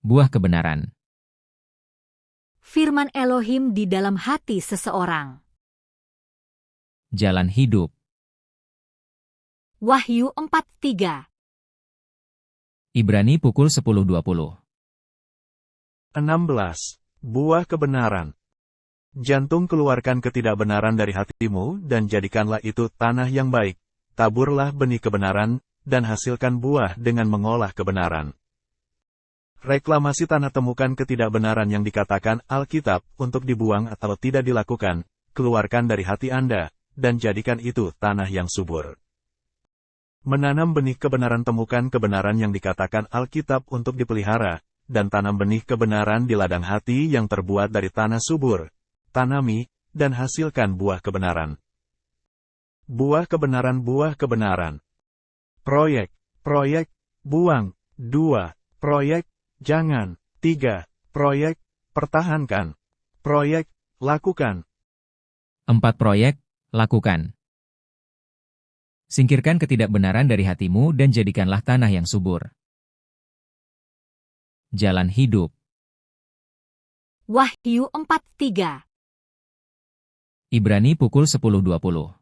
buah kebenaran. Firman Elohim di dalam hati seseorang. Jalan hidup. Wahyu 4:3. Ibrani pukul 10.20. 16. Buah kebenaran. Jantung, keluarkan ketidakbenaran dari hatimu, dan jadikanlah itu tanah yang baik. Taburlah benih kebenaran, dan hasilkan buah dengan mengolah kebenaran. Reklamasi tanah, temukan ketidakbenaran yang dikatakan Alkitab untuk dibuang atau tidak dilakukan, keluarkan dari hati Anda, dan jadikan itu tanah yang subur. Menanam benih kebenaran, temukan kebenaran yang dikatakan Alkitab untuk dipelihara, dan tanam benih kebenaran di ladang hati yang terbuat dari tanah subur. Tanami, dan hasilkan buah kebenaran. Buah kebenaran, buah kebenaran. Proyek, buang. 2. Proyek, jangan. 3. Proyek, pertahankan. Proyek, lakukan. 4. Proyek, lakukan. Singkirkan ketidakbenaran dari hatimu dan jadikanlah tanah yang subur. Jalan hidup. Wahyu 4:3. Ibrani pukul 10.20.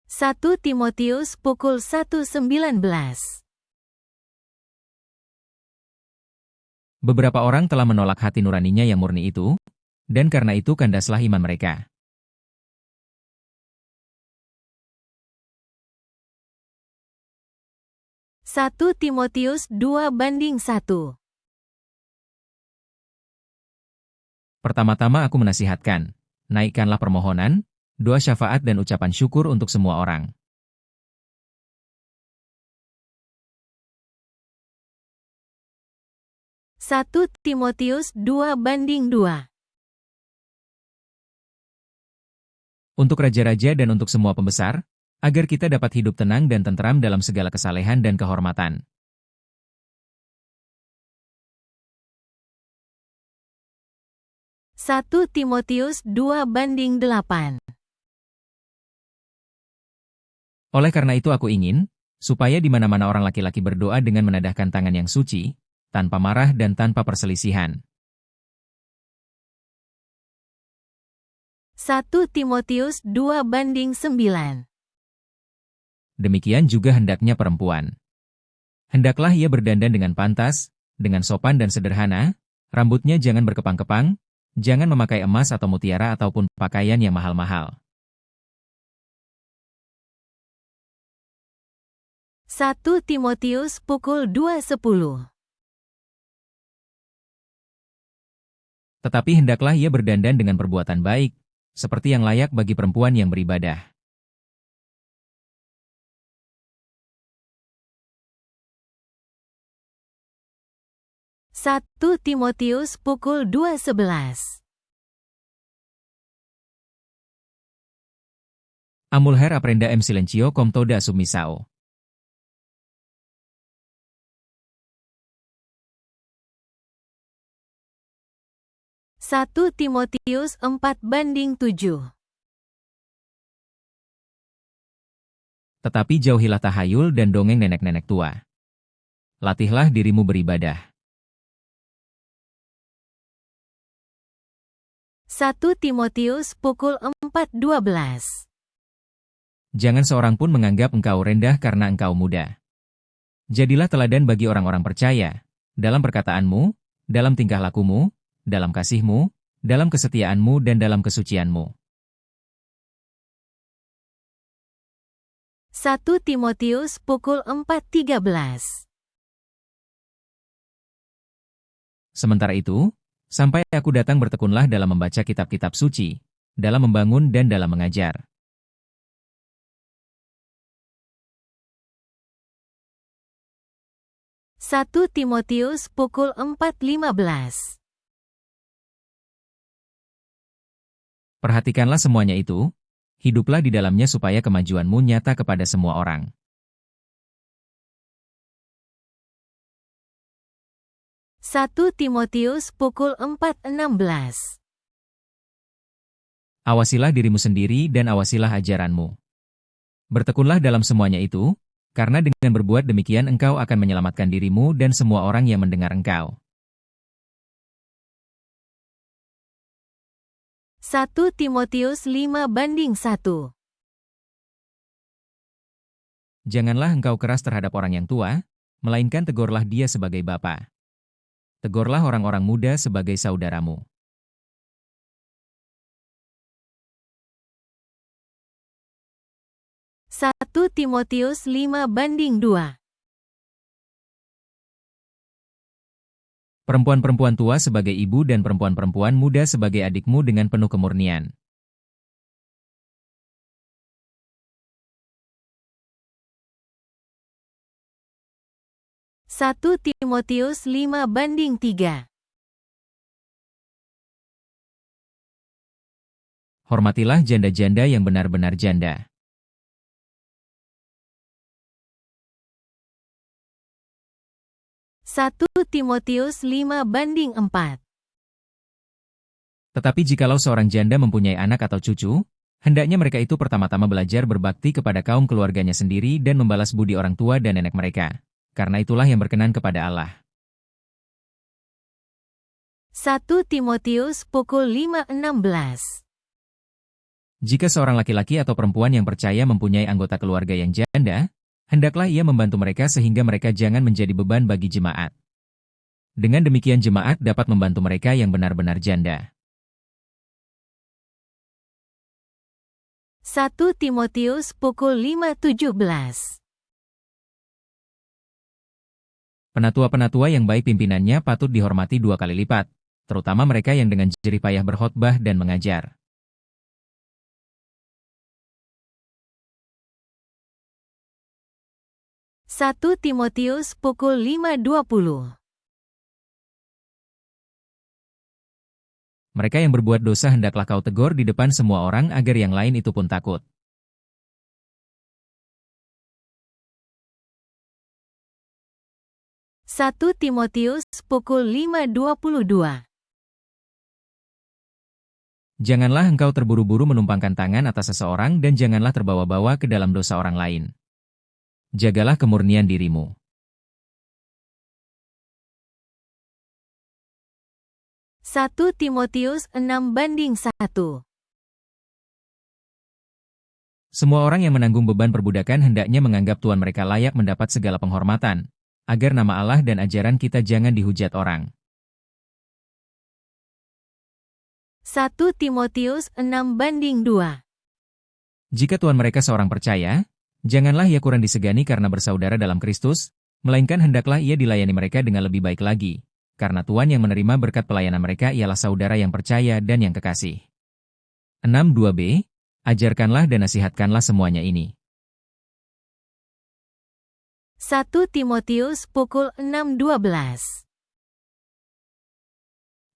1 Timotius pukul 1:19. Beberapa orang telah menolak hati nuraninya yang murni itu, dan karena itu kandaslah iman mereka. Satu Timotius 2:1. Pertama-tama aku menasihatkan, naikkanlah permohonan, doa syafaat dan ucapan syukur untuk semua orang. Satu Timotius 2:2. Untuk raja-raja dan untuk semua pembesar, agar kita dapat hidup tenang dan tentram dalam segala kesalehan dan kehormatan. Satu Timotius 2:8. Oleh karena itu aku ingin, supaya di mana-mana orang laki-laki berdoa dengan menadahkan tangan yang suci, tanpa marah dan tanpa perselisihan. Satu Timotius 2:9. Demikian juga hendaknya perempuan. Hendaklah ia berdandan dengan pantas, dengan sopan dan sederhana, rambutnya jangan berkepang-kepang, jangan memakai emas atau mutiara ataupun pakaian yang mahal-mahal. Satu Timotius pukul 2:10. Tetapi hendaklah ia berdandan dengan perbuatan baik, seperti yang layak bagi perempuan yang beribadah. Satu Timotius pukul 2:11. Amulher aprenda em silencio com toda submisao. Satu Timotius 4:7. Tetapi jauhilah tahayul dan dongeng nenek-nenek tua. Latihlah dirimu beribadah. Satu Timotius pukul 4:12. Jangan seorang pun menganggap engkau rendah karena engkau muda. Jadilah teladan bagi orang-orang percaya, dalam perkataanmu, dalam tingkah lakumu, dalam kasihmu, dalam kesetiaanmu dan dalam kesucianmu. Satu Timotius pukul 4:13. Sementara itu, sampai aku datang bertekunlah dalam membaca kitab-kitab suci, dalam membangun dan dalam mengajar. Satu Timotius pukul 4:15. Perhatikanlah semuanya itu, hiduplah di dalamnya supaya kemajuanmu nyata kepada semua orang. Satu Timotius pukul 4:16. Awasilah dirimu sendiri dan awasilah ajaranmu. Bertekunlah dalam semuanya itu, Karena dengan berbuat demikian engkau akan menyelamatkan dirimu dan semua orang yang mendengar engkau. 1 Timotius 5:1. Janganlah engkau keras terhadap orang yang tua, melainkan tegurlah dia sebagai bapa. Tegurlah orang-orang muda sebagai saudaramu. 1 Timotius 5:2. Perempuan-perempuan tua sebagai ibu dan perempuan-perempuan muda sebagai adikmu dengan penuh kemurnian. 1 Timotius 5:3. Hormatilah janda-janda yang benar-benar janda. 1 Timotius 5:4. Tetapi jikalau seorang janda mempunyai anak atau cucu, hendaknya mereka itu pertama-tama belajar berbakti kepada kaum keluarganya sendiri dan membalas budi orang tua dan nenek mereka. Karena itulah yang berkenan kepada Allah. 1 Timotius pukul 5:16. Jika seorang laki-laki atau perempuan yang percaya mempunyai anggota keluarga yang janda, hendaklah ia membantu mereka sehingga mereka jangan menjadi beban bagi jemaat. Dengan demikian jemaat dapat membantu mereka yang benar-benar janda. 1 Timotius pukul 5:17. Penatua-penatua yang baik pimpinannya patut dihormati 2 kali lipat, terutama mereka yang dengan jerih payah berkhotbah dan mengajar. 1 Timotius pukul 5:20. Mereka yang berbuat dosa hendaklah kau tegur di depan semua orang agar yang lain itu pun takut. 1 Timotius pukul 5:22. Janganlah engkau terburu-buru menumpangkan tangan atas seseorang dan janganlah terbawa-bawa ke dalam dosa orang lain. Jagalah kemurnian dirimu. 1 Timotius 6:1. Semua orang yang menanggung beban perbudakan hendaknya menganggap Tuhan mereka layak mendapat segala penghormatan, agar nama Allah dan ajaran kita jangan dihujat orang. 1 Timotius 6:2. Jika Tuhan mereka seorang percaya, janganlah ia kurang disegani karena bersaudara dalam Kristus, melainkan hendaklah ia dilayani mereka dengan lebih baik lagi, karena Tuhan yang menerima berkat pelayanan mereka ialah saudara yang percaya dan yang kekasih. 6:2b, ajarkanlah dan nasihatkanlah semuanya ini. 1 Timotius pukul 6:12.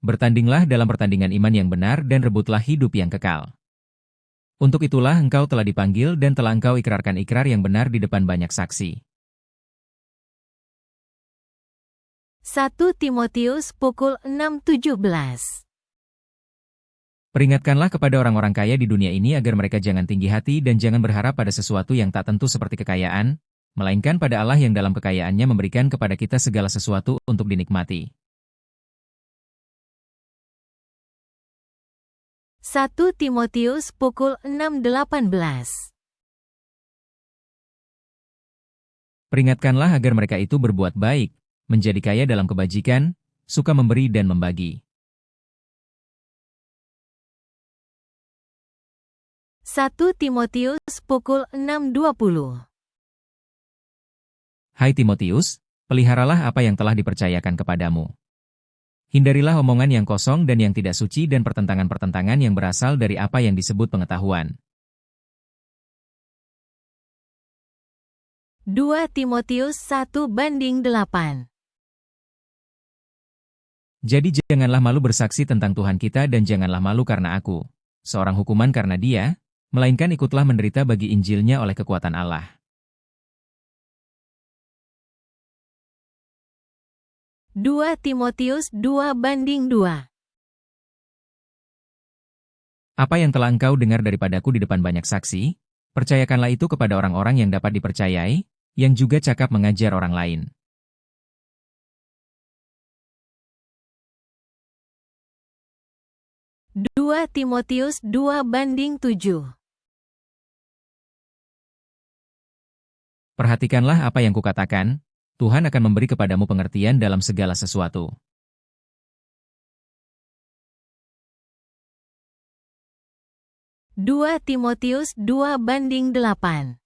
Bertandinglah dalam pertandingan iman yang benar dan rebutlah hidup yang kekal. Untuk itulah engkau telah dipanggil dan telah engkau ikrarkan ikrar yang benar di depan banyak saksi. 1 Timotius pukul 6:17. Peringatkanlah kepada orang-orang kaya di dunia ini agar mereka jangan tinggi hati dan jangan berharap pada sesuatu yang tak tentu seperti kekayaan, melainkan pada Allah yang dalam kekayaannya memberikan kepada kita segala sesuatu untuk dinikmati. 1 Timotius pukul 6:18. Peringatkanlah agar mereka itu berbuat baik, menjadi kaya dalam kebajikan, suka memberi dan membagi. 1 Timotius pukul 6:20. Hai Timotius, peliharalah apa yang telah dipercayakan kepadamu. Hindarilah omongan yang kosong dan yang tidak suci dan pertentangan-pertentangan yang berasal dari apa yang disebut pengetahuan. 2 Timotius 1:8. Jadi janganlah malu bersaksi tentang Tuhan kita dan janganlah malu karena aku, seorang hukuman karena dia, melainkan ikutlah menderita bagi Injilnya oleh kekuatan Allah. 2 Timotius 2:2. Apa yang telah engkau dengar daripadaku di depan banyak saksi, percayakanlah itu kepada orang-orang yang dapat dipercayai, yang juga cakap mengajar orang lain. Dua Timotius 2:7. Perhatikanlah apa yang kukatakan, Tuhan akan memberi kepadamu pengertian dalam segala sesuatu. Dua Timotius 2:8.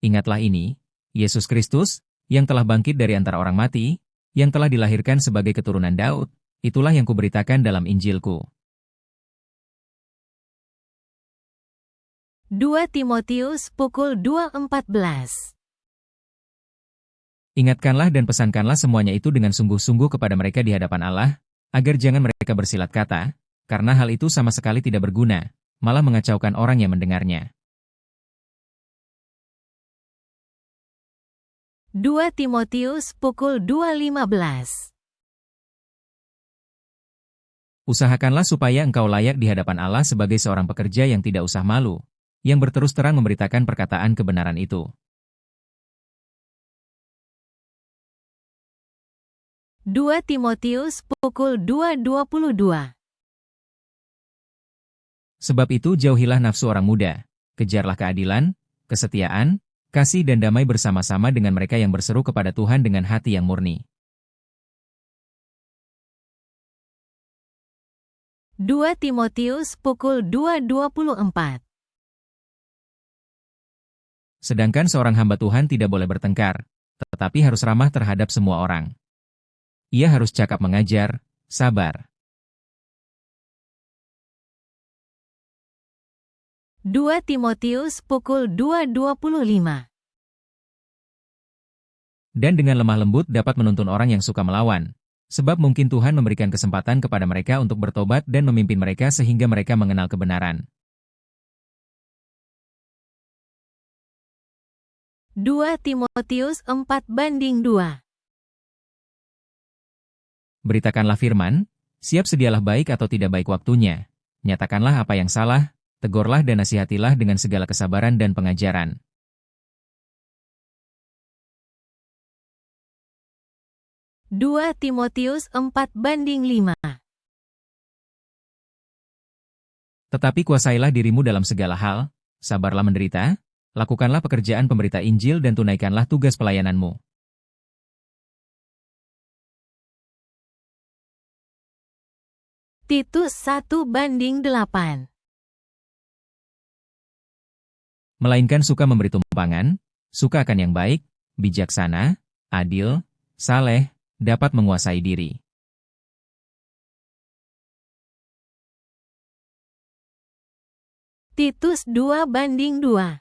Ingatlah ini, Yesus Kristus, yang telah bangkit dari antara orang mati, yang telah dilahirkan sebagai keturunan Daud, itulah yang kuberitakan dalam Injilku. 2 Timotius pukul 2:14. Ingatkanlah dan pesankanlah semuanya itu dengan sungguh-sungguh kepada mereka di hadapan Allah, agar jangan mereka bersilat kata, karena hal itu sama sekali tidak berguna, malah mengacaukan orang yang mendengarnya. 2 Timotius pukul 2:15. Usahakanlah supaya engkau layak di hadapan Allah sebagai seorang pekerja yang tidak usah malu, yang berterus terang memberitakan perkataan kebenaran itu. 2 Timotius pukul 2:22. Sebab itu jauhilah nafsu orang muda, kejarlah keadilan, kesetiaan, kasih dan damai bersama-sama dengan mereka yang berseru kepada Tuhan dengan hati yang murni. 2 Timotius pukul 2:24. Sedangkan seorang hamba Tuhan tidak boleh bertengkar, tetapi harus ramah terhadap semua orang. Ia harus cakap mengajar, sabar. 2 Timotius pukul 2:25. Dan dengan lemah lembut dapat menuntun orang yang suka melawan, sebab mungkin Tuhan memberikan kesempatan kepada mereka untuk bertobat dan memimpin mereka sehingga mereka mengenal kebenaran. 2 Timotius 4:2. Beritakanlah firman, siap sedialah baik atau tidak baik waktunya, nyatakanlah apa yang salah, tegurlah dan nasihatilah dengan segala kesabaran dan pengajaran. 2 Timotius 4:5. Tetapi kuasailah dirimu dalam segala hal, sabarlah menderita, lakukanlah pekerjaan pemberita Injil dan tunaikanlah tugas pelayananmu. Titus 1:8. Melainkan suka memberi tumpangan, suka akan yang baik, bijaksana, adil, saleh, dapat menguasai diri. Titus 2:2.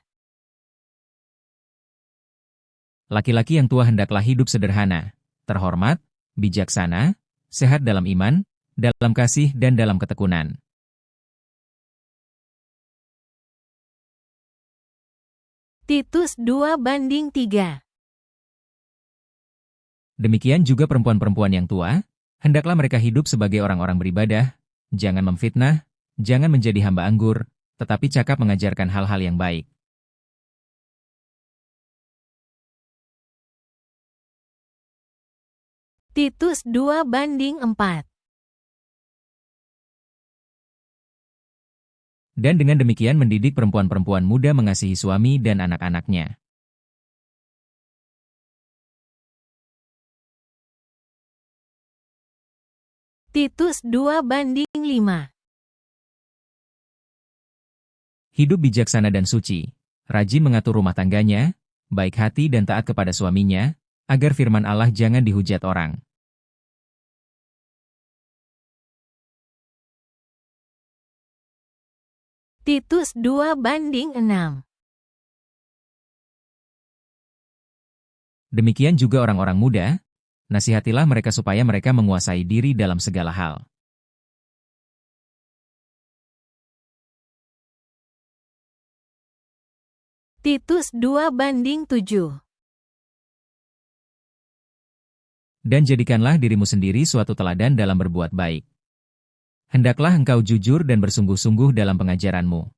Laki-laki yang tua hendaklah hidup sederhana, terhormat, bijaksana, sehat dalam iman, dalam kasih dan dalam ketekunan. Titus 2:3. Demikian juga perempuan-perempuan yang tua, hendaklah mereka hidup sebagai orang-orang beribadah, jangan memfitnah, jangan menjadi hamba anggur, tetapi cakap mengajarkan hal-hal yang baik. Titus 2:4. Dan dengan demikian mendidik perempuan-perempuan muda mengasihi suami dan anak-anaknya. Titus 2:5. Hidup bijaksana dan suci, rajin mengatur rumah tangganya, baik hati dan taat kepada suaminya, agar firman Allah jangan dihujat orang. Titus 2:6. Demikian juga orang-orang muda, nasihatilah mereka supaya mereka menguasai diri dalam segala hal. Titus 2:7. Dan jadikanlah dirimu sendiri suatu teladan dalam berbuat baik. Hendaklah engkau jujur dan bersungguh-sungguh dalam pengajaranmu.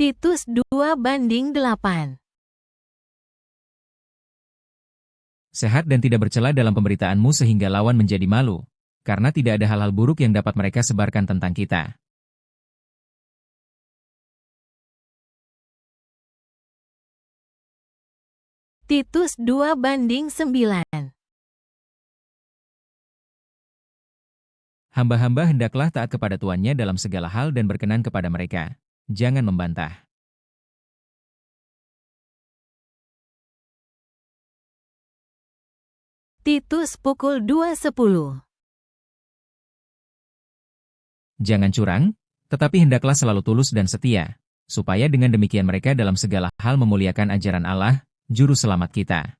Titus 2:8. Sehat dan tidak bercela dalam pemberitaanmu sehingga lawan menjadi malu, karena tidak ada hal-hal buruk yang dapat mereka sebarkan tentang kita. Titus 2:9. Hamba-hamba hendaklah taat kepada tuannya dalam segala hal dan berkenan kepada mereka. Jangan membantah. Titus pukul 2:10. Jangan curang, tetapi hendaklah selalu tulus dan setia, supaya dengan demikian mereka dalam segala hal memuliakan ajaran Allah, Juru Selamat kita.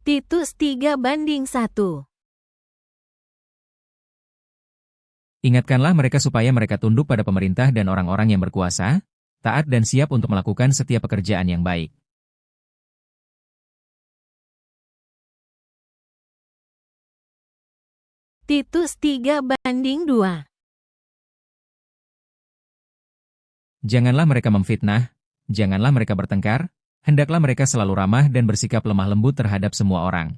Titus 3:1. Ingatkanlah mereka supaya mereka tunduk pada pemerintah dan orang-orang yang berkuasa, taat dan siap untuk melakukan setiap pekerjaan yang baik. Titus 3:2. Janganlah mereka memfitnah, janganlah mereka bertengkar, hendaklah mereka selalu ramah dan bersikap lemah lembut terhadap semua orang.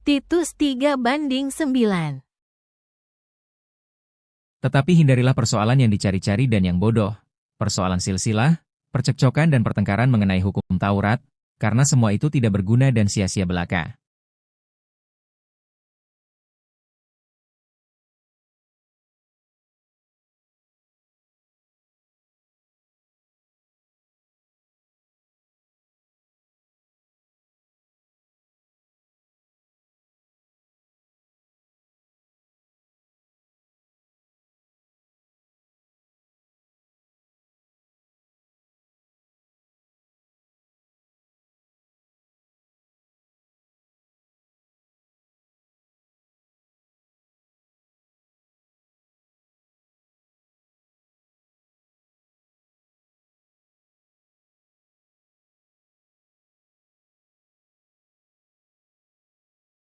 Titus 3:9. Tetapi hindarilah persoalan yang dicari-cari dan yang bodoh, persoalan silsilah, percekcokan dan pertengkaran mengenai hukum Taurat, karena semua itu tidak berguna dan sia-sia belaka.